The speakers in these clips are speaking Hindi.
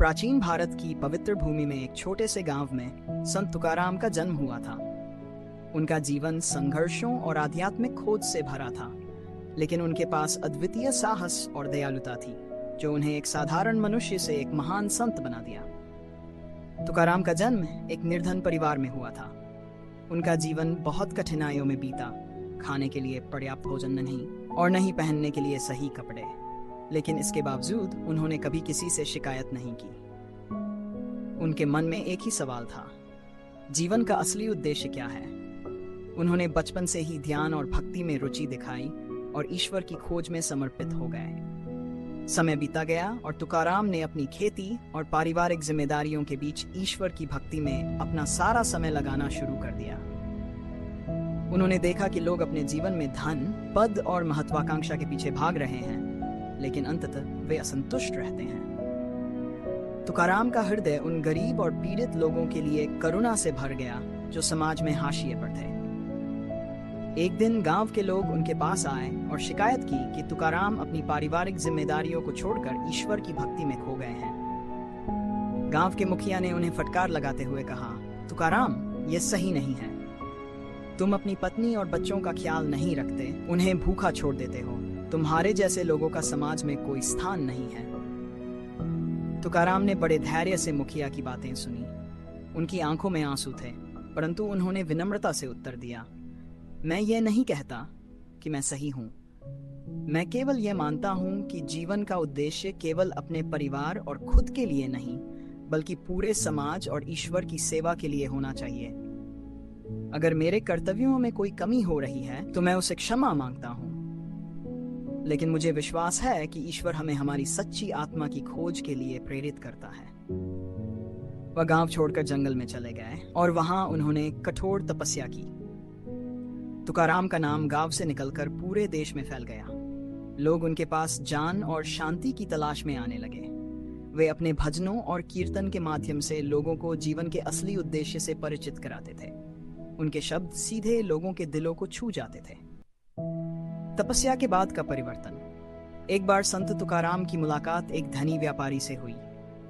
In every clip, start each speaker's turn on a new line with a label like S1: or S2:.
S1: प्राचीन भारत की पवित्र भूमि में एक छोटे से गांव में संत तुकाराम का जन्म हुआ था। उनका जीवन संघर्षों और आध्यात्मिक खोज से भरा था, लेकिन उनके पास अद्वितीय साहस और दयालुता थी, जो उन्हें एक साधारण मनुष्य से एक महान संत बना दिया। तुकाराम का जन्म एक निर्धन परिवार में हुआ था। उनका जीवन बहुत कठिनाइयों में बीता। खाने के लिए पर्याप्त भोजन नहीं और न ही पहनने के लिए सही कपड़े, लेकिन इसके बावजूद उन्होंने कभी किसी से शिकायत नहीं की। उनके मन में एक ही सवाल था, जीवन का असली उद्देश्य क्या है। उन्होंने बचपन से ही ध्यान और भक्ति में रुचि दिखाई और ईश्वर की खोज में समर्पित हो गए। समय बीता गया और तुकाराम ने अपनी खेती और पारिवारिक जिम्मेदारियों के बीच ईश्वर की भक्ति में अपना सारा समय लगाना शुरू कर दिया। उन्होंने देखा कि लोग अपने जीवन में धन, पद और महत्वाकांक्षा के पीछे भाग रहे हैं, लेकिन अंततः वे असंतुष्ट रहते हैं। तुकाराम का हृदय उन गरीब और पीड़ित लोगों के लिए करुणा से भर गया जो समाज में हाशिए पर थे। एक दिन गांव के लोग उनके पास आए और शिकायत की कि तुकाराम अपनी पारिवारिक जिम्मेदारियों को छोड़कर ईश्वर की भक्ति में खो गए हैं। गांव के मुखिया ने उन्हें फटकार लगाते हुए कहा, तुकाराम, ये सही नहीं है। तुम अपनी पत्नी और बच्चों का ख्याल नहीं रखते, उन्हें भूखा छोड़ देते हो। तुम्हारे जैसे लोगों का समाज में कोई स्थान नहीं है। तुकाराम ने बड़े धैर्य से मुखिया की बातें सुनी। उनकी आंखों में आंसू थे, परंतु उन्होंने विनम्रता से उत्तर दिया, मैं ये नहीं कहता कि मैं सही हूँ। मैं केवल यह मानता हूँ कि जीवन का उद्देश्य केवल अपने परिवार और खुद के लिए नहीं, बल्कि पूरे समाज और ईश्वर की सेवा के लिए होना चाहिए। अगर मेरे कर्तव्यों में कोई कमी हो रही है तो मैं उसे क्षमा मांगता हूँ, लेकिन मुझे विश्वास है कि ईश्वर हमें हमारी सच्ची आत्मा की खोज के लिए प्रेरित करता है। वह गांव छोड़कर जंगल में चले गए और वहां उन्होंने कठोर तपस्या की। तुकाराम का नाम गांव से निकलकर पूरे देश में फैल गया। लोग उनके पास ज्ञान और शांति की तलाश में आने लगे। वे अपने भजनों और कीर्तन के माध्यम से लोगों को जीवन के असली उद्देश्य से परिचित कराते थे। उनके शब्द सीधे लोगों के दिलों को छू जाते थे। तपस्या के बाद का परिवर्तन। एक बार संत तुकाराम की मुलाकात एक धनी व्यापारी से हुई।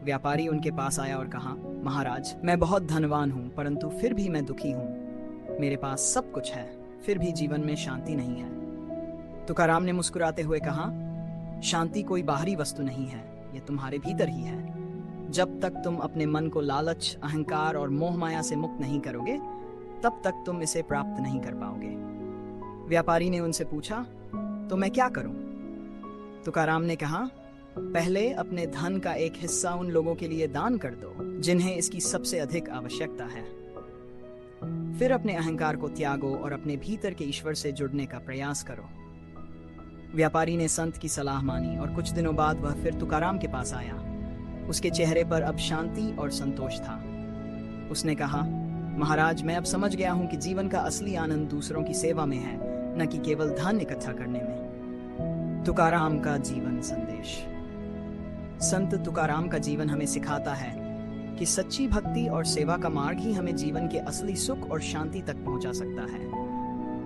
S1: व्यापारी उनके पास आया और कहा, महाराज, मैं बहुत धनवान हूँ, परंतु फिर भी मैं दुखी हूँ। मेरे पास सब कुछ है, फिर भी जीवन में शांति नहीं है। तुकाराम ने मुस्कुराते हुए कहा, शांति कोई बाहरी वस्तु नहीं है, ये तुम्हारे भीतर ही है। जब तक तुम अपने मन को लालच, अहंकार और मोह माया से मुक्त नहीं करोगे, तब तक तुम इसे प्राप्त नहीं कर पाओगे। व्यापारी ने उनसे पूछा, तो मैं क्या करूं? तुकाराम ने कहा, पहले अपने धन का एक हिस्सा उन लोगों के लिए दान कर दो जिन्हें इसकी सबसे अधिक आवश्यकता है। फिर अपने अहंकार को त्यागो और अपने भीतर के ईश्वर से जुड़ने का प्रयास करो। व्यापारी ने संत की सलाह मानी और कुछ दिनों बाद वह फिर तुकाराम के पास आया। उसके चेहरे पर अब शांति और संतोष था। उसने कहा, महाराज, मैं अब समझ गया हूं कि जीवन का असली आनंद दूसरों की सेवा में है, न कि केवल धन इकट्ठा करने में। तुकाराम का जीवन संदेश। संत तुकाराम का जीवन हमें सिखाता है कि सच्ची भक्ति और सेवा का मार्ग ही हमें जीवन के असली सुख और शांति तक पहुंचा सकता है।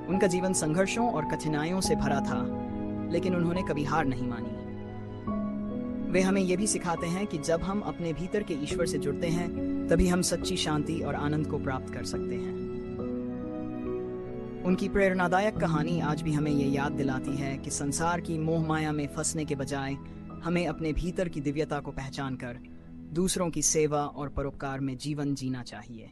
S1: उनका जीवन संघर्षों और कठिनाइयों से भरा था, लेकिन उन्होंने कभी हार नहीं मानी। वे हमें यह भी सिखाते हैं कि जब हम अपने भीतर के ईश्वर से जुड़ते हैं, तभी हम सच्ची शांति और आनंद को प्राप्त कर सकते हैं। उनकी प्रेरणादायक कहानी आज भी हमें ये याद दिलाती है कि संसार की मोह माया में फंसने के बजाय हमें अपने भीतर की दिव्यता को पहचान कर दूसरों की सेवा और परोपकार में जीवन जीना चाहिए।